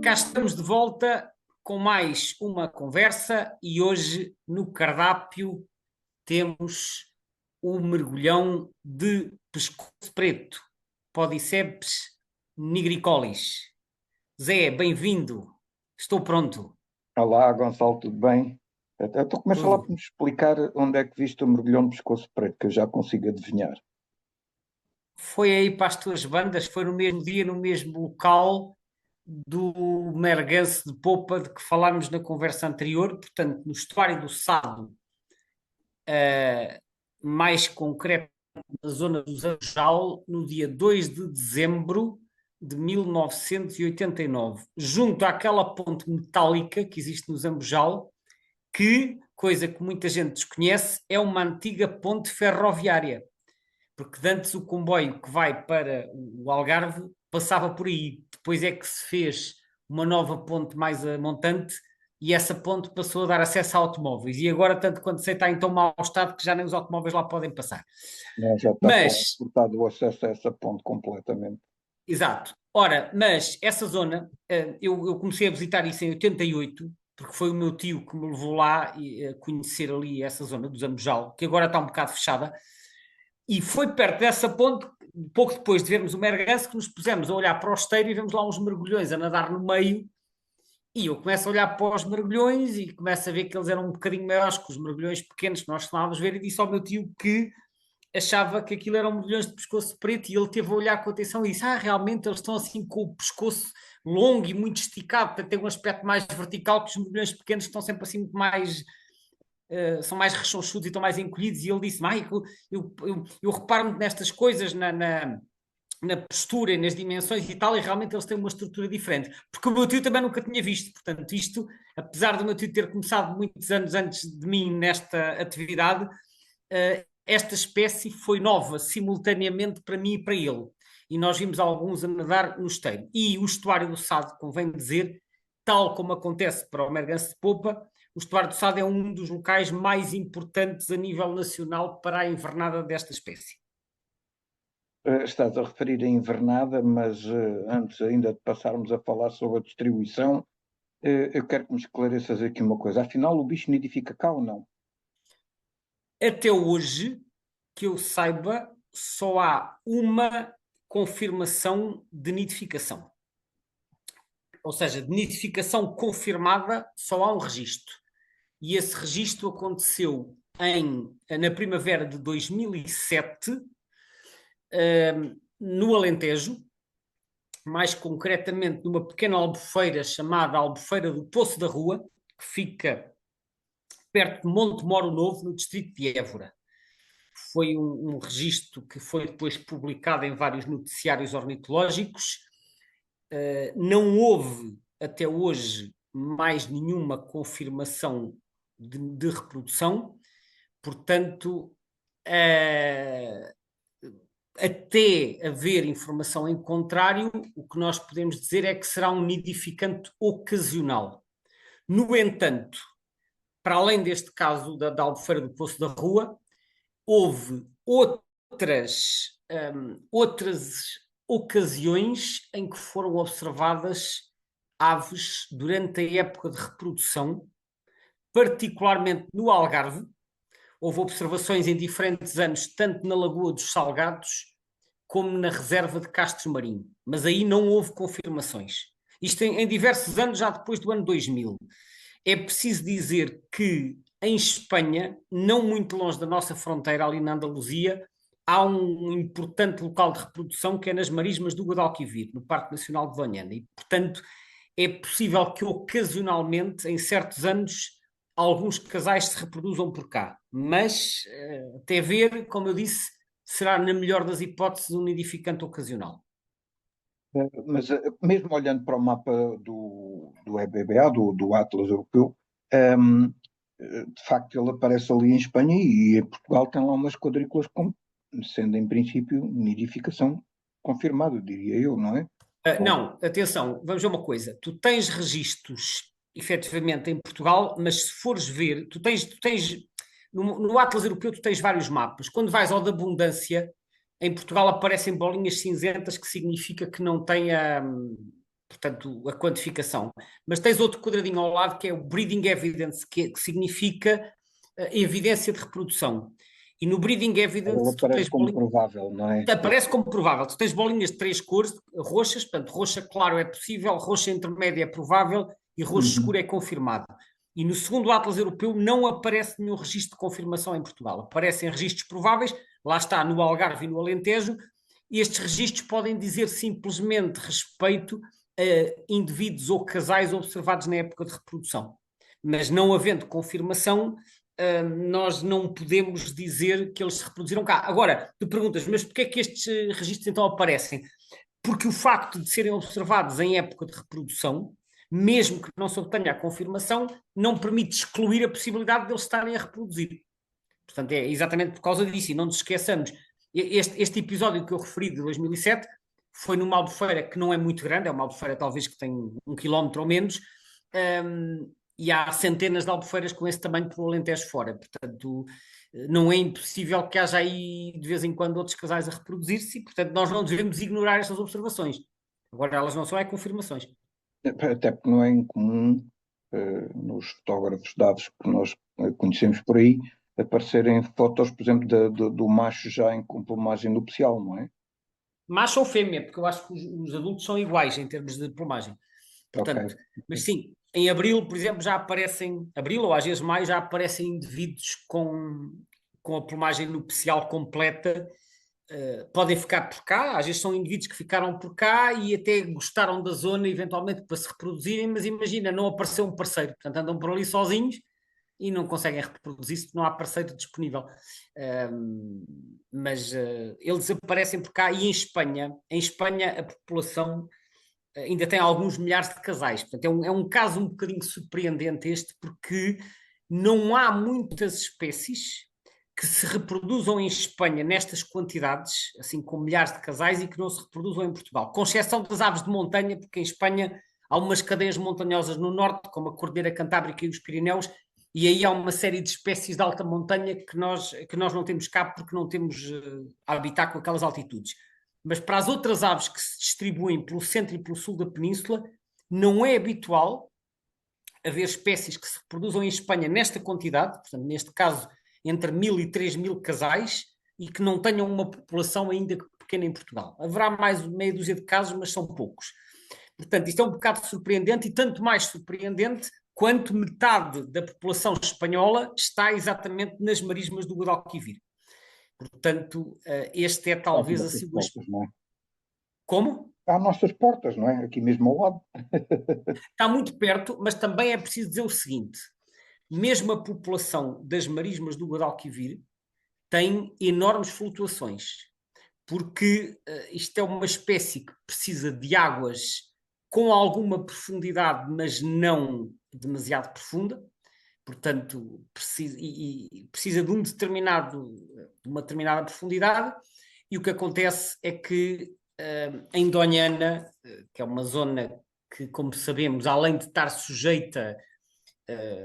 Cá estamos de volta com mais uma conversa e hoje no cardápio temos o mergulhão de pescoço preto, Podiceps nigricollis. Zé, bem-vindo. Estou pronto. Olá, Gonçalo, tudo bem? Então começa lá Tudo. por me explicar onde é que viste o mergulhão de pescoço preto, que eu já consigo adivinhar. Foi aí para as tuas bandas, foi no mesmo dia, no mesmo local do Merganse de Popa de que falámos na conversa anterior, portanto, no estuário do Sado, mais concreto na zona do Zambojal, no dia 2 de dezembro de 1989, junto àquela ponte metálica que existe no Zambojal, que, coisa que muita gente desconhece, é uma antiga ponte ferroviária, porque de antes o comboio que vai para o Algarve passava por aí, depois é que se fez uma nova ponte mais a montante e essa ponte passou a dar acesso a automóveis. E agora, tanto quanto sei, está em tão mau estado que já nem os automóveis lá podem passar. Né? Já está Mas, cortado o acesso a essa ponte completamente. exato. Ora, mas essa zona, eu comecei a visitar isso em 88, porque foi o meu tio que me levou lá a conhecer ali essa zona do Zambojal, que agora está um bocado fechada, e foi perto dessa ponte, pouco depois de vermos o Merganse, que nos pusemos a olhar para o esteiro e vemos lá uns mergulhões a nadar no meio. E eu começo a olhar para os mergulhões e começo a ver que eles eram um bocadinho maiores que os mergulhões pequenos que nós costumávamos ver, e disse ao meu tio que achava que aquilo eram mergulhões de pescoço preto, e ele teve a olhar com atenção e disse: realmente eles estão assim com o pescoço longo e muito esticado, para ter um aspecto mais vertical, que os mergulhões pequenos estão sempre assim muito mais são mais rechonchudos e estão mais encolhidos. E ele disse: eu reparo muito nestas coisas, na postura e nas dimensões e tal, e realmente eles têm uma estrutura diferente. Porque o meu tio também nunca tinha visto. Portanto, isto, apesar do meu tio ter começado muitos anos antes de mim nesta atividade, esta espécie foi nova simultaneamente para mim e para ele. E nós vimos alguns a nadar no esteiro. E o estuário do Sado, convém dizer, tal como acontece para o Merganse de Popa, o estuário do Sado é um dos locais mais importantes a nível nacional para a invernada desta espécie. Estás a referir a invernada, mas antes ainda de passarmos a falar sobre a distribuição, eu quero que me esclareças aqui uma coisa. Afinal, o bicho nidifica cá ou não? Até hoje, que eu saiba, só há uma confirmação de nidificação. Ou seja, de nidificação confirmada, só há um registro. E esse registro aconteceu na primavera de 2007, no Alentejo, mais concretamente numa pequena albufeira chamada Albufeira do Poço da Rua, que fica perto de Monte Moro Novo, no distrito de Évora. Foi um registro que foi depois publicado em vários noticiários ornitológicos. Não houve, até hoje, mais nenhuma confirmação de reprodução. Portanto, até haver informação em contrário, o que nós podemos dizer é que será um nidificante ocasional. No entanto, para além deste caso da Albufeira do Poço da Rua, houve outras ocasiões em que foram observadas aves durante a época de reprodução, particularmente no Algarve. Houve observações em diferentes anos, tanto na Lagoa dos Salgados como na reserva de Castros Marinho, mas aí não houve confirmações. Isto em diversos anos, já depois do ano 2000. É preciso dizer que em Espanha, não muito longe da nossa fronteira, ali na Andaluzia, há um importante local de reprodução que é nas marismas do Guadalquivir, no Parque Nacional de Doñana. E, portanto, é possível que ocasionalmente, em certos anos, alguns casais se reproduzam por cá. Mas, até ver, como eu disse, será, na melhor das hipóteses, um nidificante ocasional. Mas mesmo olhando para o mapa do EBBA, do Atlas Europeu, ehm, de facto ele aparece ali em Espanha e em Portugal tem lá umas quadrículas, sendo em princípio nidificação confirmada, diria eu, não é? Não, atenção, vamos ver uma coisa. Tu tens registros, efetivamente, em Portugal, mas se fores ver, tu tens no Atlas Europeu tu tens vários mapas. Quando vais ao da abundância, em Portugal aparecem bolinhas cinzentas, que significa que não tem portanto, a quantificação. Mas tens outro quadradinho ao lado que é o breeding evidence, que significa evidência de reprodução. E no breeding Ela evidence tu parece tens como bolinhas, provável, não é? aparece como provável, tu tens bolinhas de três cores, roxas, portanto, roxa claro é possível, roxa intermédia é provável e roxo escuro Uhum. é confirmado. E no segundo Atlas Europeu não aparece nenhum registro de confirmação em Portugal. Aparecem registros prováveis, lá está, no Algarve e no Alentejo, e estes registros podem dizer simplesmente respeito a indivíduos ou casais observados na época de reprodução. Mas não havendo confirmação, nós não podemos dizer que eles se reproduziram cá. Agora, tu perguntas, mas porquê é que estes registros então aparecem? Porque o facto de serem observados em época de reprodução, mesmo que não se obtenha a confirmação, não permite excluir a possibilidade de eles estarem a reproduzir. Portanto, é exatamente por causa disso. E não nos esqueçamos, este episódio que eu referi de 2007 foi numa albufeira que não é muito grande, é uma albufeira talvez que tem 1 quilómetro ou menos, e há centenas de albufeiras com esse tamanho pelo Alentejo fora. Portanto, não é impossível que haja aí de vez em quando outros casais a reproduzir-se e, portanto, nós não devemos ignorar estas observações. Agora, elas não são é confirmações. Até porque não é incomum, nos fotógrafos de aves que nós conhecemos por aí, aparecerem fotos, por exemplo, do macho já com plumagem nupcial, não é? Macho ou fêmea, porque eu acho que os adultos são iguais em termos de plumagem. Ok. Portanto, mas sim, em abril, por exemplo, já aparecem, abril ou às vezes mais, já aparecem indivíduos com a plumagem nupcial completa. Podem ficar por cá, às vezes são indivíduos que ficaram por cá e até gostaram da zona eventualmente para se reproduzirem, mas imagina, não apareceu um parceiro, portanto andam por ali sozinhos e não conseguem reproduzir-se porque não há parceiro disponível. Mas eles aparecem por cá e em Espanha a população ainda tem alguns milhares de casais. Portanto, é um caso um bocadinho surpreendente este, porque não há muitas espécies que se reproduzam em Espanha nestas quantidades, assim com milhares de casais, e que não se reproduzam em Portugal, com exceção das aves de montanha, porque em Espanha há umas cadeias montanhosas no norte, como a Cordilheira Cantábrica e os Pirineus, e aí há uma série de espécies de alta montanha que nós não temos cá porque não temos habitat com aquelas altitudes. Mas para as outras aves que se distribuem pelo centro e pelo sul da península, não é habitual haver espécies que se reproduzam em Espanha nesta quantidade, portanto, neste caso, entre 1.000 e 3.000 casais, e que não tenham uma população ainda pequena em Portugal. Haverá mais meia dúzia de casos, mas são poucos. Portanto, isto é um bocado surpreendente, e tanto mais surpreendente quanto metade da população espanhola está exatamente nas marismas do Guadalquivir. Portanto, este é Às talvez nossas assim. portas, não é? Como? Às nossas portas, não é? Aqui mesmo ao lado. Está muito perto, mas também é preciso dizer o seguinte: mesmo a população das marismas do Guadalquivir tem enormes flutuações, porque isto é uma espécie que precisa de águas com alguma profundidade, mas não demasiado profunda. Portanto, precisa de de uma determinada profundidade, e o que acontece é que em Doñana, que é uma zona que, como sabemos, além de estar sujeita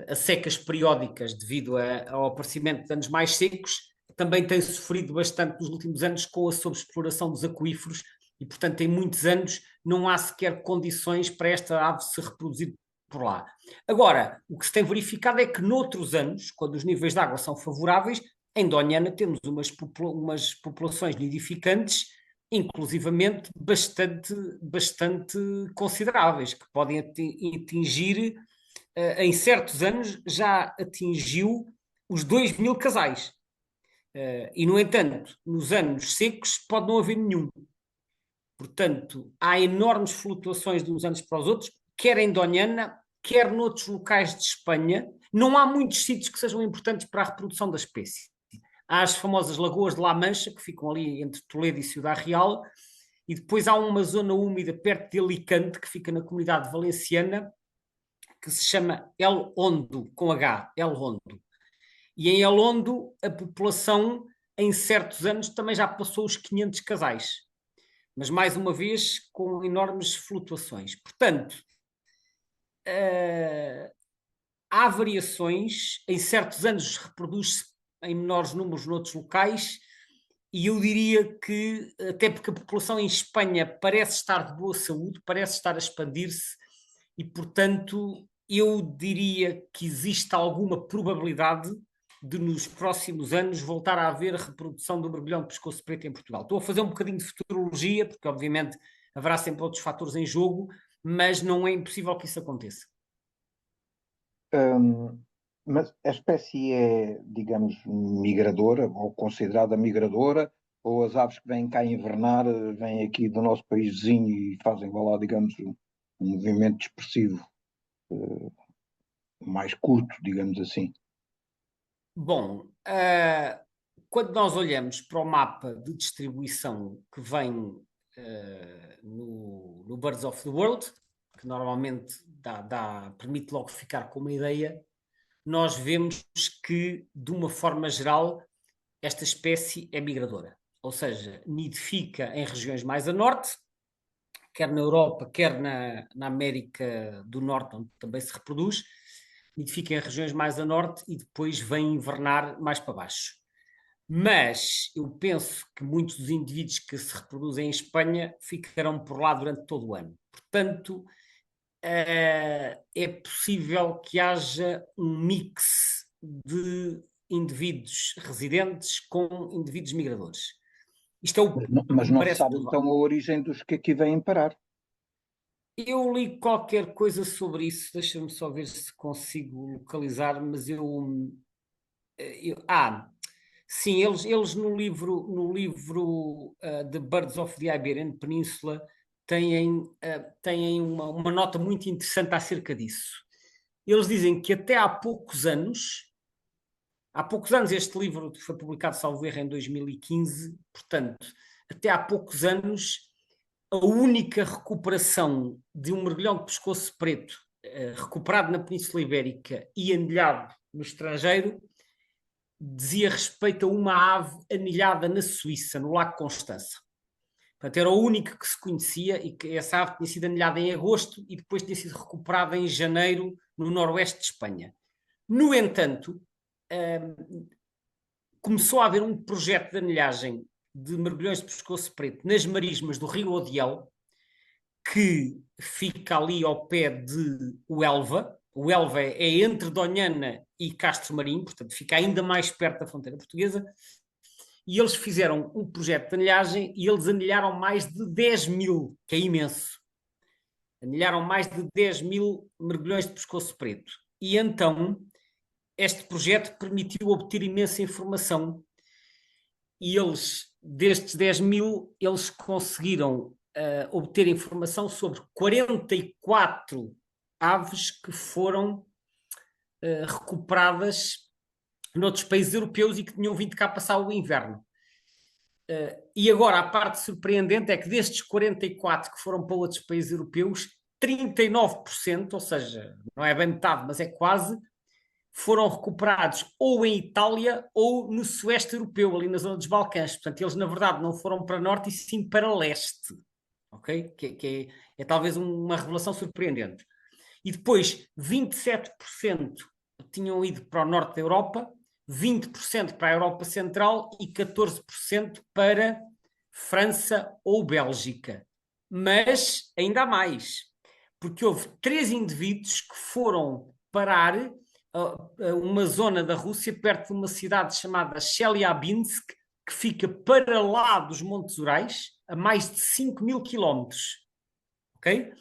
a secas periódicas devido ao aparecimento de anos mais secos, também tem sofrido bastante nos últimos anos com a sobreexploração dos aquíferos e, portanto, em muitos anos não há sequer condições para esta ave se reproduzir por lá. Agora, o que se tem verificado é que noutros anos, quando os níveis de água são favoráveis, em Doñana temos umas populações nidificantes inclusivamente bastante consideráveis, que podem atingir em certos anos já atingiu os 2.000 casais. E, no entanto, nos anos secos pode não haver nenhum. Portanto, há enormes flutuações de uns anos para os outros, quer em Doñana, quer noutros locais de Espanha. Não há muitos sítios que sejam importantes para a reprodução da espécie. Há as famosas Lagoas de La Mancha, que ficam ali entre Toledo e Ciudad Real, e depois há uma zona úmida perto de Alicante, que fica na comunidade valenciana, que se chama El Hondo, com H, El Hondo. E em El Hondo, a população, em certos anos, também já passou os 500 casais. Mas, mais uma vez, com enormes flutuações. Portanto, há variações. Em certos anos reproduz-se em menores números noutros locais, E eu diria que, até porque a população em Espanha parece estar de boa saúde, parece estar a expandir-se, e, portanto, eu diria que existe alguma probabilidade de, nos próximos anos, voltar a haver a reprodução do mergulhão de pescoço preto em Portugal. Estou a fazer um bocadinho de futurologia, porque, obviamente, haverá sempre outros fatores em jogo, mas não é impossível que isso aconteça. Mas a espécie é, digamos, migradora, ou considerada migradora, ou as aves que vêm cá invernar, vêm aqui do nosso país vizinho e fazem, vá lá, digamos, um movimento dispersivo mais curto, digamos assim. Bom, quando nós olhamos para o mapa de distribuição que vem no Birds of the World, que normalmente permite logo ficar com uma ideia, nós vemos que, de uma forma geral, esta espécie é migradora, ou seja, nidifica em regiões mais a norte, quer na Europa, quer na América do Norte, onde também se reproduz, nidifica em regiões mais a norte e depois vem invernar mais para baixo. Mas eu penso que muitos dos indivíduos que se reproduzem em Espanha ficarão por lá durante todo o ano. Portanto, é possível que haja um mix de indivíduos residentes com indivíduos migradores. Isto é o que Mas me não se parece sabe então provável. a origem dos que aqui vêm parar. Eu li qualquer coisa sobre isso, deixa-me só ver se consigo localizar, mas sim, eles no livro The Birds of the Iberian Peninsula têm uma nota muito interessante acerca disso. Eles dizem que há poucos anos este livro foi publicado, salvo erro, em 2015, portanto, até há poucos anos, a única recuperação de um mergulhão de pescoço preto recuperado na Península Ibérica e anilhado no estrangeiro dizia respeito a uma ave anilhada na Suíça, no Lago Constança. Portanto, era o único que se conhecia e que essa ave tinha sido anilhada em agosto e depois tinha sido recuperada em janeiro no noroeste de Espanha. No entanto, começou a haver um projeto de anilhagem de mergulhões de pescoço preto nas marismas do Rio Odiel, que fica ali ao pé de Huelva. O Elva é entre Doñana e Castro Marim, portanto fica ainda mais perto da fronteira portuguesa, e eles fizeram um projeto de anilhagem e eles anilharam mais de 10 mil, que é imenso. Anilharam mais de 10 mil mergulhões de pescoço preto. E então este projeto permitiu obter imensa informação e eles, destes 10 mil, eles conseguiram obter informação sobre 44 aves que foram recuperadas noutros países europeus e que tinham vindo cá passar o inverno. E agora a parte surpreendente é que destes 44 que foram para outros países europeus, 39%, ou seja, não é bem metade, mas é quase, foram recuperados ou em Itália ou no sueste europeu, ali na zona dos Balcãs. Portanto, eles na verdade não foram para norte e sim para leste. Ok? É talvez uma revelação surpreendente. E depois 27% tinham ido para o norte da Europa, 20% para a Europa Central e 14% para França ou Bélgica. Mas ainda há mais, porque houve 3 indivíduos que foram parar uma zona da Rússia perto de uma cidade chamada Chelyabinsk, que fica para lá dos Montes Urais, a mais de 5.000 quilómetros. Ok?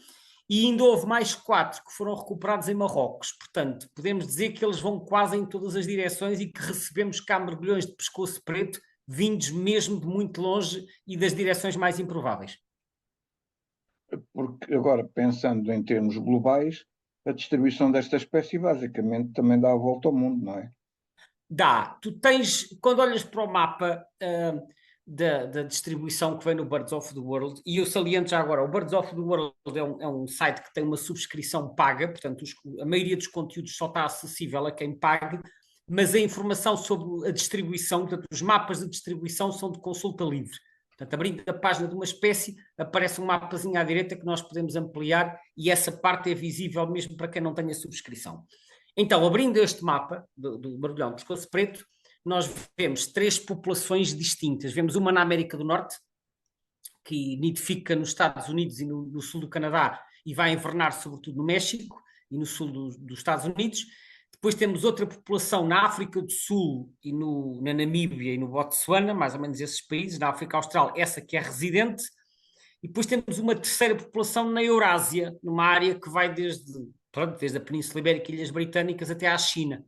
E ainda houve mais 4 que foram recuperados em Marrocos. Portanto, podemos dizer que eles vão quase em todas as direções e que recebemos cá mergulhões de pescoço preto vindos mesmo de muito longe e das direções mais improváveis. Porque agora, pensando em termos globais, a distribuição desta espécie basicamente também dá a volta ao mundo, não é? Dá. Tu tens, quando olhas para o mapa da distribuição que vem no Birds of the World, e eu saliento já agora, o Birds of the World é um site que tem uma subscrição paga, portanto a maioria dos conteúdos só está acessível a quem pague, mas a informação sobre a distribuição, portanto os mapas de distribuição são de consulta livre. Portanto, abrindo a página de uma espécie, aparece um mapazinho à direita que nós podemos ampliar e essa parte é visível mesmo para quem não tenha subscrição. Então, abrindo este mapa do mergulhão de pescoço preto, nós vemos três populações distintas. Vemos uma na América do Norte, que nidifica nos Estados Unidos e no sul do Canadá e vai invernar sobretudo no México e no sul dos Estados Unidos. Depois temos outra população na África do Sul e na Namíbia e no Botsuana, mais ou menos esses países. Na África Austral, essa que é residente. E depois temos uma terceira população na Eurásia, numa área que vai desde a Península Ibérica e Ilhas Britânicas até à China,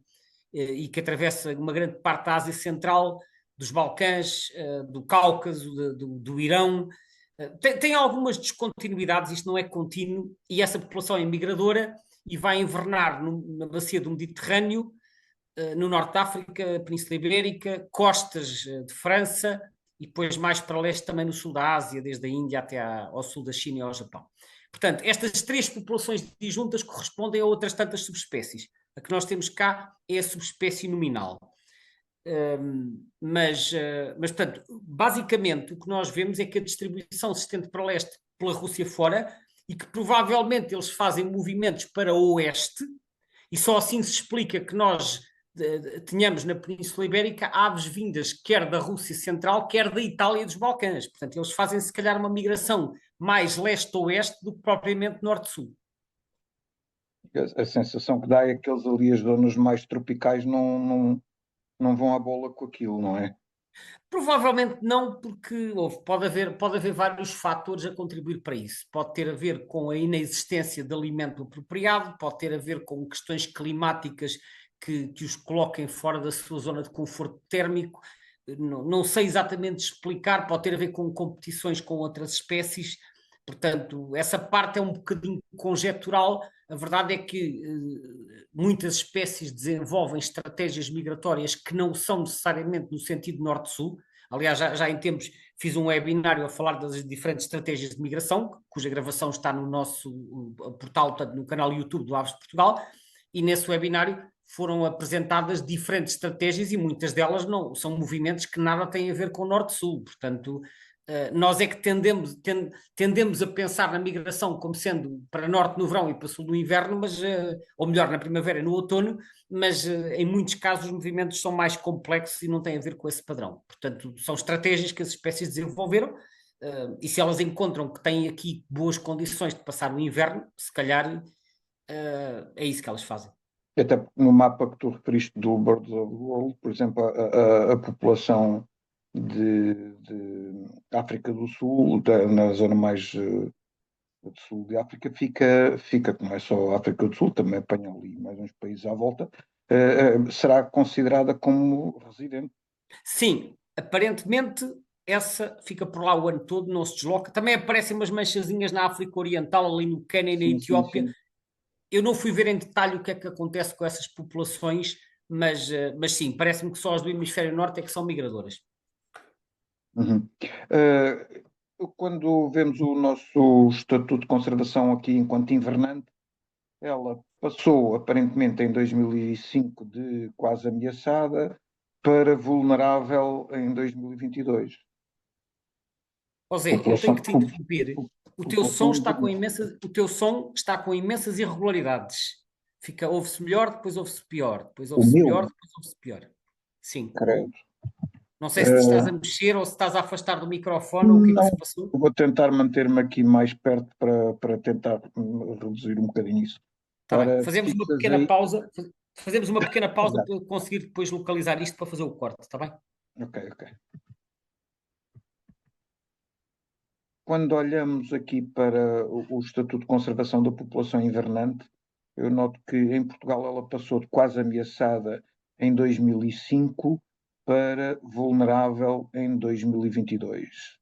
e que atravessa uma grande parte da Ásia Central, dos Balcãs, do Cáucaso, do Irão. Tem algumas descontinuidades, isto não é contínuo, e essa população é migradora e vai invernar na bacia do Mediterrâneo, no Norte de África, Península Ibérica, costas de França, e depois mais para leste também no sul da Ásia, desde a Índia até ao sul da China e ao Japão. Portanto, estas três populações disjuntas correspondem a outras tantas subespécies. A que nós temos cá é a subespécie nominal. Portanto, basicamente o que nós vemos é que a distribuição se estende para leste pela Rússia fora e que provavelmente eles fazem movimentos para o oeste e só assim se explica que nós tenhamos na Península Ibérica aves vindas quer da Rússia Central, quer da Itália e dos Balcãs. Portanto, eles fazem se calhar uma migração mais leste-oeste do que propriamente norte-sul. A sensação que dá é que eles ali, as zonas mais tropicais, não vão à bola com aquilo, não é? Provavelmente não, porque pode haver vários fatores a contribuir para isso. Pode ter a ver com a inexistência de alimento apropriado, pode ter a ver com questões climáticas que os coloquem fora da sua zona de conforto térmico. Não sei exatamente explicar, pode ter a ver com competições com outras espécies. Portanto, essa parte é um bocadinho conjectural. A verdade é que muitas espécies desenvolvem estratégias migratórias que não são necessariamente no sentido norte-sul. Aliás, já em tempos fiz um webinário a falar das diferentes estratégias de migração, cuja gravação está no nosso portal, portanto, no canal YouTube do Aves de Portugal, e nesse webinário foram apresentadas diferentes estratégias e muitas delas não são movimentos que nada têm a ver com o norte-sul. Portanto, nós é que tendemos a pensar na migração como sendo para norte no verão e para sul no inverno, mas, ou melhor, na primavera e no outono, mas em muitos casos os movimentos são mais complexos e não têm a ver com esse padrão. Portanto, são estratégias que as espécies desenvolveram, e se elas encontram que têm aqui boas condições de passar o inverno, se calhar é isso que elas fazem. Até no mapa que tu referiste do Birds of the World, por exemplo, a população de África do Sul, na zona mais do sul de África, fica, que não é só a África do Sul, também apanha ali mais uns países à volta, será considerada como residente. Sim, aparentemente essa fica por lá o ano todo, não se desloca. Também aparecem umas manchazinhas na África Oriental, ali no Quênia e na Etiópia. Sim. Eu não fui ver em detalhe o que é que acontece com essas populações, mas sim, parece-me que só as do hemisfério norte é que são migradoras. Uhum. Quando vemos o nosso Estatuto de Conservação aqui enquanto invernante, ela passou aparentemente em 2005 de quase ameaçada para vulnerável em 2022. Ó Zé, eu tenho que te interromper. O teu som está com imensas irregularidades. Ouve-se melhor, depois ouve-se pior, depois ouve-se melhor, depois ouve-se pior. Sim. Credo. Não sei se te estás a mexer ou se estás a afastar do microfone ou o que é que se passou. Vou tentar manter-me aqui mais perto para tentar reduzir um bocadinho isso. Tá bem. Fazemos uma pequena pausa. Fazemos uma pequena pausa para eu conseguir depois localizar isto para fazer o corte, está bem? Ok. Quando olhamos aqui para o Estatuto de Conservação da População Invernante, eu noto que em Portugal ela passou de quase ameaçada em 2005 para vulnerável em 2022.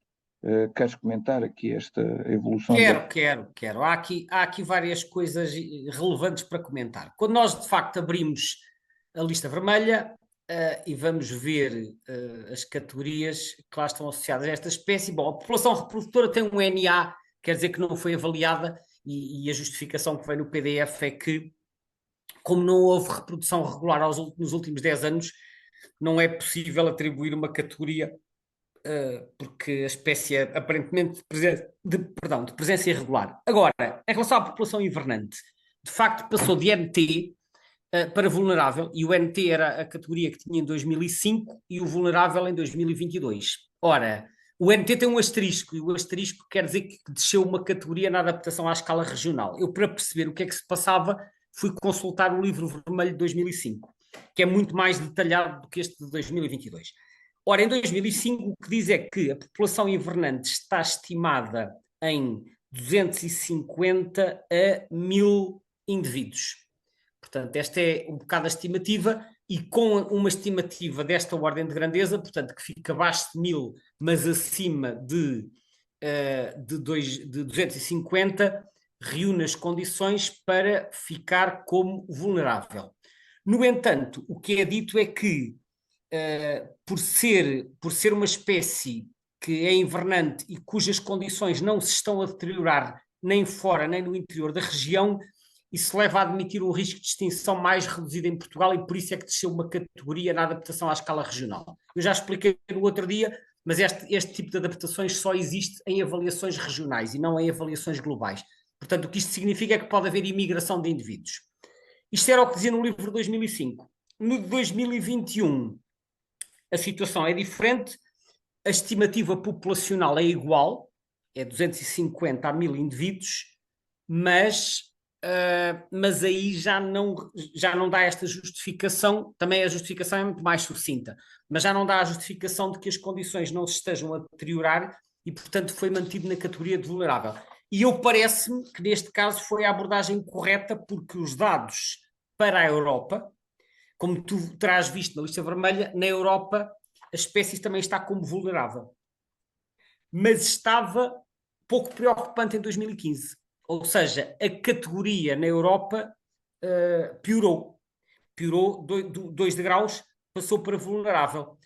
Queres comentar aqui esta evolução? Quero. Há aqui várias coisas relevantes para comentar. Quando nós, de facto, abrimos a lista vermelha e vamos ver as categorias que lá estão associadas a esta espécie, bom, a população reprodutora tem um NA, quer dizer que não foi avaliada, e a justificação que vem no PDF é que, como não houve reprodução regular nos últimos 10 anos, não é possível atribuir uma categoria porque a espécie é aparentemente de presença irregular. Agora, em relação à população invernante, de facto passou de MT para vulnerável, e o NT era a categoria que tinha em 2005 e o vulnerável em 2022. Ora, o NT tem um asterisco, e o asterisco quer dizer que desceu uma categoria na adaptação à escala regional. Eu, para perceber o que é que se passava, fui consultar o livro vermelho de 2005, que é muito mais detalhado do que este de 2022. Ora, em 2005, o que diz é que a população invernante está estimada em 250 a 1000 indivíduos. Portanto, esta é um bocado a estimativa, e com uma estimativa desta ordem de grandeza, portanto, que fica abaixo de 1000, mas acima de 250, reúne as condições para ficar como vulnerável. No entanto, o que é dito é que, por ser uma espécie que é invernante e cujas condições não se estão a deteriorar nem fora nem no interior da região, isso leva a admitir um risco de extinção mais reduzido em Portugal, e por isso é que desceu uma categoria na adaptação à escala regional. Eu já expliquei no outro dia, mas este tipo de adaptações só existe em avaliações regionais e não em avaliações globais. Portanto, o que isto significa é que pode haver imigração de indivíduos. Isto era o que dizia no livro de 2005. No de 2021, a situação é diferente, a estimativa populacional é igual, é 250 a 1000 indivíduos, mas aí já não dá esta justificação. Também a justificação é muito mais sucinta, mas já não dá a justificação de que as condições não se estejam a deteriorar e, portanto, foi mantido na categoria de vulnerável. E eu parece-me que neste caso foi a abordagem correta, porque os dados para a Europa, como tu terás visto na lista vermelha, na Europa a espécie também está como vulnerável, mas estava pouco preocupante em 2015. Ou seja, a categoria na Europa piorou. Piorou 2 degraus, passou para vulnerável.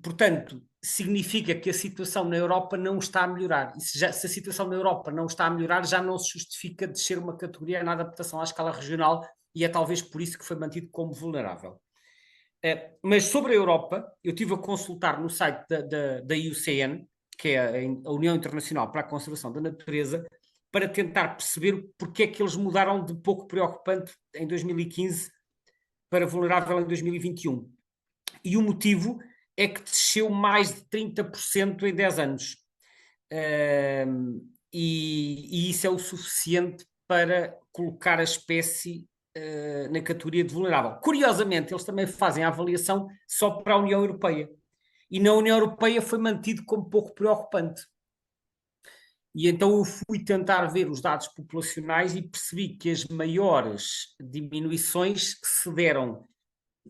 Portanto, significa que a situação na Europa não está a melhorar. E se a situação na Europa não está a melhorar, já não se justifica descer uma categoria na adaptação à escala regional, e é talvez por isso que foi mantido como vulnerável. Mas sobre a Europa, eu estive a consultar no site da IUCN, que é a União Internacional para a Conservação da Natureza, para tentar perceber porque é que eles mudaram de pouco preocupante em 2015 para vulnerável em 2021. E o motivo é que desceu mais de 30% em 10 anos. E isso é o suficiente para colocar a espécie na categoria de vulnerável. Curiosamente, eles também fazem a avaliação só para a União Europeia. E na União Europeia foi mantido como pouco preocupante. E então eu fui tentar ver os dados populacionais e percebi que as maiores diminuições se deram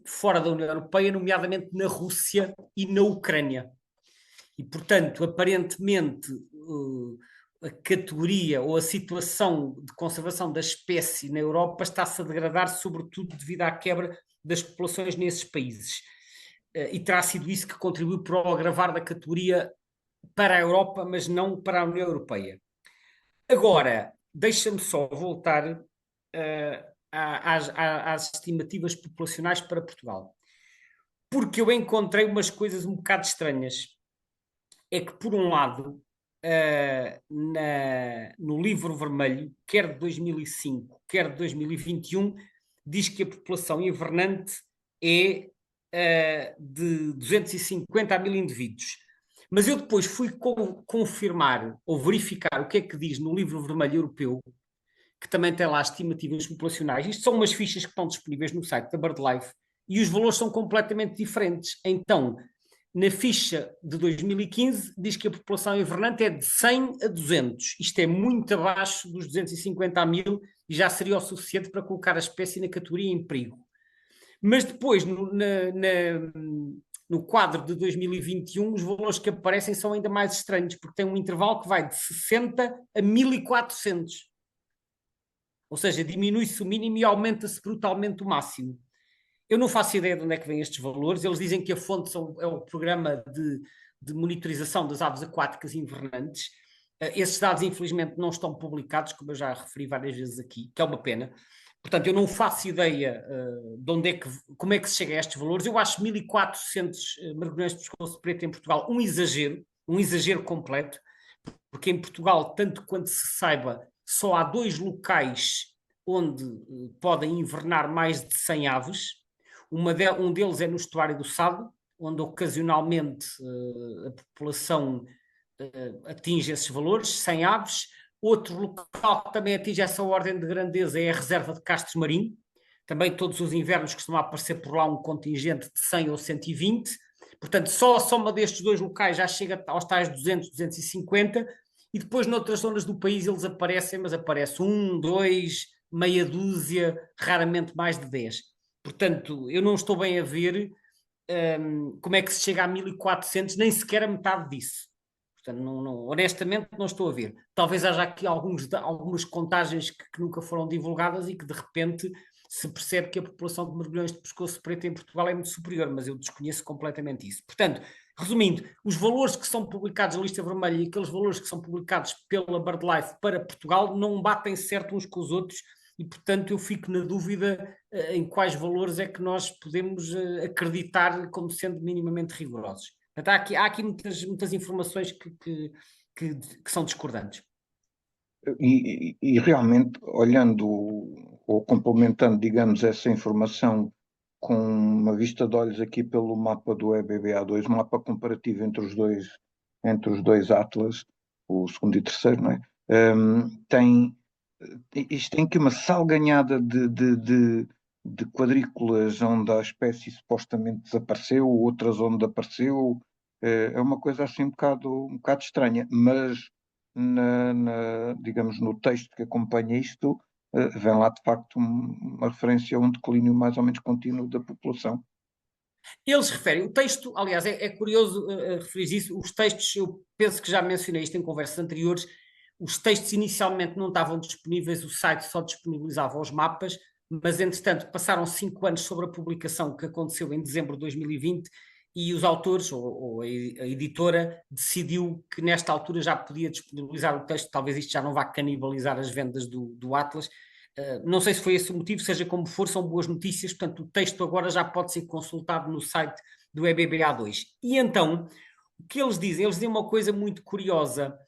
fora da União Europeia, nomeadamente na Rússia e na Ucrânia. E, portanto, aparentemente, a categoria ou a situação de conservação da espécie na Europa está-se a degradar, sobretudo devido à quebra das populações nesses países. E terá sido isso que contribuiu para o agravar da categoria para a Europa, mas não para a União Europeia. Agora, deixa-me só voltar às estimativas populacionais para Portugal, porque eu encontrei umas coisas um bocado estranhas. É que, por um lado, no livro vermelho, quer de 2005, quer de 2021, diz que a população invernante é de 250 a 1000 indivíduos. Mas eu depois fui confirmar ou verificar o que é que diz no livro vermelho europeu, que também tem lá estimativas populacionais. Isto são umas fichas que estão disponíveis no site da BirdLife e os valores são completamente diferentes. Então, na ficha de 2015 diz que a população invernante é de 100 a 200. Isto é muito abaixo dos 250 a 1000 e já seria o suficiente para colocar a espécie na categoria em perigo. Mas depois, no quadro de 2021, os valores que aparecem são ainda mais estranhos, porque tem um intervalo que vai de 60 a 1400. Ou seja, diminui-se o mínimo e aumenta-se brutalmente o máximo. Eu não faço ideia de onde é que vêm estes valores. Eles dizem que a fonte é o programa de monitorização das aves aquáticas invernantes. Esses dados, infelizmente, não estão publicados, como eu já referi várias vezes aqui, que é uma pena. Portanto, eu não faço ideia de como é que se chega a estes valores. Eu acho 1400 mergulhões de pescoço preto em Portugal um exagero completo, porque em Portugal, tanto quanto se saiba, só há 2 locais onde podem invernar mais de 100 aves. Um deles é no estuário do Sado, onde ocasionalmente a população atinge esses valores, 100 aves. Outro local que também atinge essa ordem de grandeza é a reserva de Castros Marinho. Também todos os invernos costuma aparecer por lá um contingente de 100 ou 120. Portanto, só a soma destes dois locais já chega aos tais 200, 250. E depois, noutras zonas do país, eles aparecem, mas aparece um, dois, meia dúzia, raramente mais de 10. Portanto, eu não estou bem a ver como é que se chega a 1400, nem sequer a metade disso. Portanto, honestamente, não estou a ver. Talvez haja aqui algumas contagens que nunca foram divulgadas e que, de repente, se percebe que a população de mergulhões de pescoço preto em Portugal é muito superior, mas eu desconheço completamente isso. Portanto, resumindo, os valores que são publicados na lista vermelha e aqueles valores que são publicados pela BirdLife para Portugal não batem certo uns com os outros e, portanto, eu fico na dúvida em quais valores é que nós podemos acreditar como sendo minimamente rigorosos. Portanto, há aqui muitas informações que são discordantes. E realmente, olhando ou complementando, digamos, essa informação com uma vista de olhos aqui pelo mapa do EBBA2, mapa comparativo entre os dois atlas, o segundo e terceiro, não é? Isto tem aqui uma salganhada de quadrículas onde a espécie supostamente desapareceu, outras onde apareceu. É uma coisa assim um bocado estranha, mas digamos, no texto que acompanha isto, vem lá de facto uma referência a um declínio mais ou menos contínuo da população. Eles referem, o texto, aliás, é curioso referir isso, os textos, eu penso que já mencionei isto em conversas anteriores, os textos inicialmente não estavam disponíveis, o site só disponibilizava os mapas, mas entretanto passaram 5 anos sobre a publicação que aconteceu em dezembro de 2020 e os autores, ou a editora, decidiu que nesta altura já podia disponibilizar o texto, talvez isto já não vá canibalizar as vendas do Atlas. Não sei se foi esse o motivo, seja como for, são boas notícias, portanto o texto agora já pode ser consultado no site do EBBA2. E então, o que eles dizem? Eles dizem uma coisa muito curiosa,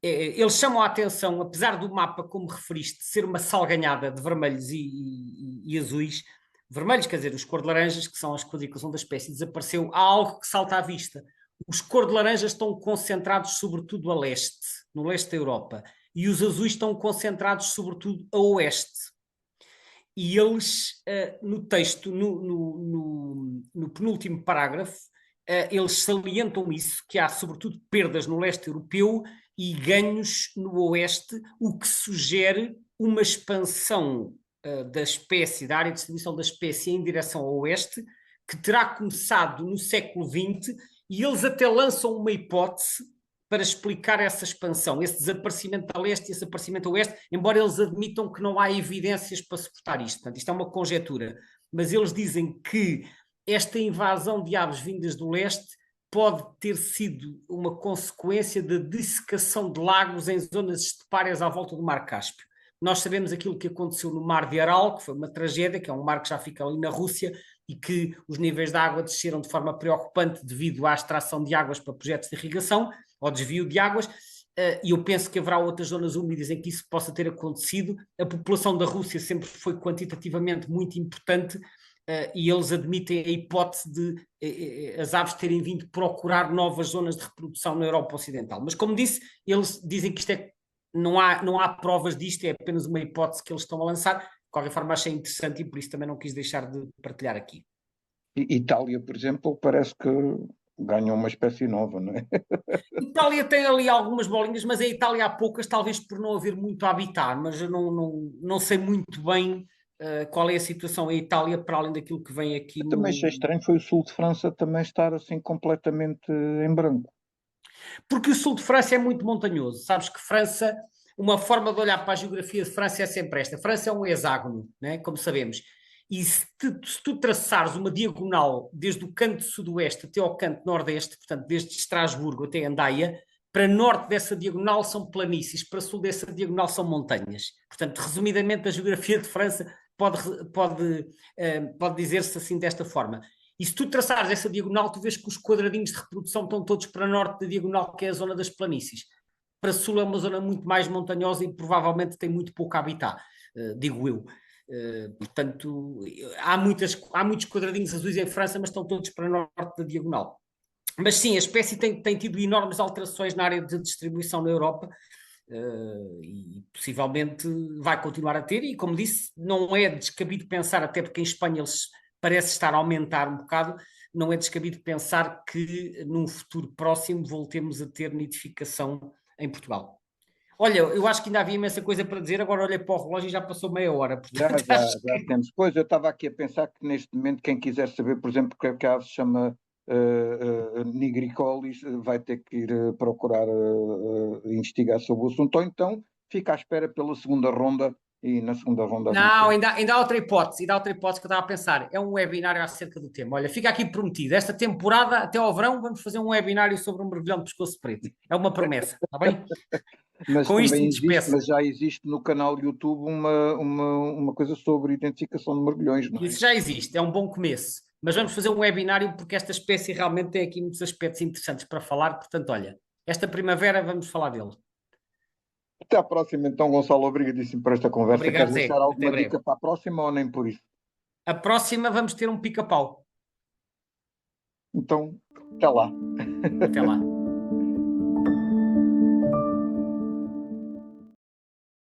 eles chamam a atenção, apesar do mapa, como referiste, ser uma salganhada de vermelhos e azuis, vermelhos, quer dizer, os cor de laranjas, que são as quadrículas onde a espécie desapareceu, há algo que salta à vista. Os cor de laranjas estão concentrados sobretudo a leste, no leste da Europa, e os azuis estão concentrados sobretudo a oeste. E eles, no texto, no penúltimo parágrafo, eles salientam isso, que há sobretudo perdas no leste europeu e ganhos no oeste, o que sugere uma expansão da espécie, da área de distribuição da espécie em direção ao oeste, que terá começado no século XX, e eles até lançam uma hipótese para explicar essa expansão, esse desaparecimento a leste e esse aparecimento a oeste, embora eles admitam que não há evidências para suportar isto. Portanto, isto é uma conjetura. Mas eles dizem que esta invasão de aves vindas do leste pode ter sido uma consequência da dissecação de lagos em zonas estepárias à volta do Mar Cáspio. Nós sabemos aquilo que aconteceu no Mar de Aral, que foi uma tragédia, que é um mar que já fica ali na Rússia, e que os níveis de água desceram de forma preocupante devido à extração de águas para projetos de irrigação, ao desvio de águas, e eu penso que haverá outras zonas úmidas em que isso possa ter acontecido. A população da Rússia sempre foi quantitativamente muito importante, e eles admitem a hipótese de as aves terem vindo procurar novas zonas de reprodução na Europa Ocidental. Mas, como disse, eles dizem que isto não há provas disto, é apenas uma hipótese que eles estão a lançar. De qualquer forma, achei interessante e por isso também não quis deixar de partilhar aqui. Itália, por exemplo, parece que ganhou uma espécie nova, não é? Itália tem ali algumas bolinhas, mas a Itália há poucas, talvez por não haver muito a habitar, mas eu não sei muito bem qual é a situação em Itália para além daquilo que vem aqui Eu também achei estranho foi o sul de França também estar assim completamente em branco. Porque o sul de França é muito montanhoso. Sabes que França, uma forma de olhar para a geografia de França é sempre esta. França é um hexágono, né? Como sabemos. E se tu traçares uma diagonal desde o canto sudoeste até ao canto nordeste, portanto, desde Estrasburgo até Andaia, para norte dessa diagonal são planícies, para sul dessa diagonal são montanhas. Portanto, resumidamente, a geografia de França pode dizer-se assim desta forma. E se tu traçares essa diagonal, tu vês que os quadradinhos de reprodução estão todos para norte da diagonal, que é a zona das planícies. Para sul é uma zona muito mais montanhosa e provavelmente tem muito pouco habitat. digo eu. Portanto, há muitos quadradinhos azuis em França, mas estão todos para norte da diagonal. Mas sim, a espécie tem tido enormes alterações na área de distribuição na Europa, e possivelmente vai continuar a ter, e como disse, não é descabido pensar, até porque em Espanha eles parece estar a aumentar um bocado, não é descabido pensar que num futuro próximo voltemos a ter nidificação em Portugal. Olha, eu acho que ainda havia imensa coisa para dizer, agora olhei para o relógio e já passou meia hora, Já, portanto já, acho já temos. Pois, eu estava aqui a pensar que neste momento, quem quiser saber, por exemplo, porque a ave se chama nigricolis, vai ter que ir procurar investigar sobre o assunto, ou então fica à espera pela segunda ronda, e na segunda ronda a gente... Não, ainda há outra hipótese, que eu estava a pensar. É um webinário acerca do tema. Olha, fica aqui prometido. Esta temporada, até ao verão, vamos fazer um webinário sobre um mergulhão de pescoço preto. É uma promessa, está bem? Mas Com isto também me existe, despeço. mas já existe no canal YouTube uma coisa sobre identificação de mergulhões, não é? Isso já existe, é um bom começo. Mas vamos fazer um webinário porque esta espécie realmente tem aqui muitos aspectos interessantes para falar. Portanto, olha, esta primavera vamos falar dele. Até à próxima, então, Gonçalo. Obrigadíssimo por esta conversa. Obrigado, Queres deixar Zé. Até alguma breve. dica para a próxima ou nem por isso? A próxima vamos ter um pica-pau. Então, até lá. Até lá.